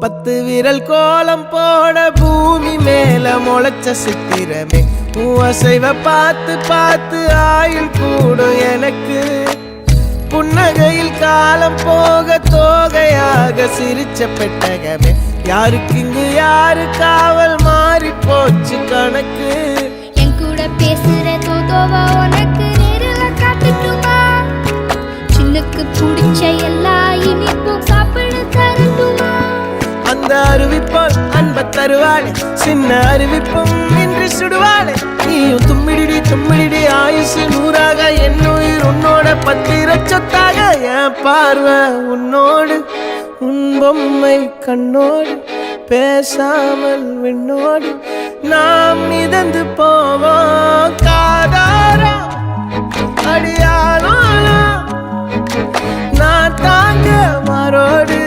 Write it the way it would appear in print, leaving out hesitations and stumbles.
10 விரல் கோலம் போட பூமி மேல முளைச்ச சித்திரமே அசைவ பார்த்து பார்த்து ஆயுள் கூடும் எனக்கு புன்னகையில் காலம் போக தோகையாக சிரிச்ச பெட்டகமே யாருக்கு இங்கு யாரு காவல் மாறி போச்சு கணக்கு என் கூட பேசுற தோதோவா உனக்கு நேரில் காட்டுட்டுமா சின்னுக்கு பிடிச்ச எல்லா இனிப்பும் சாப்பிட தரட்டுமா அந்த அறிவிப்பால் அன்ப தருவாளே சின்ன அறிவிப்பும் இன்று சுடுவாளே நீயும் தும்மிடி தும்மிடி ஆயுசு 100ஆக என் உயிர் உன்னோட 10 லட்சத்தாக என் பார்வை உன்னோடு உன் பொம்மை கண்ணோடு பேசாமல் விண்ணோடு நாம் மிதந்து போவோம் காதாரா அடியாளோ நான் தாங்க மாறோடு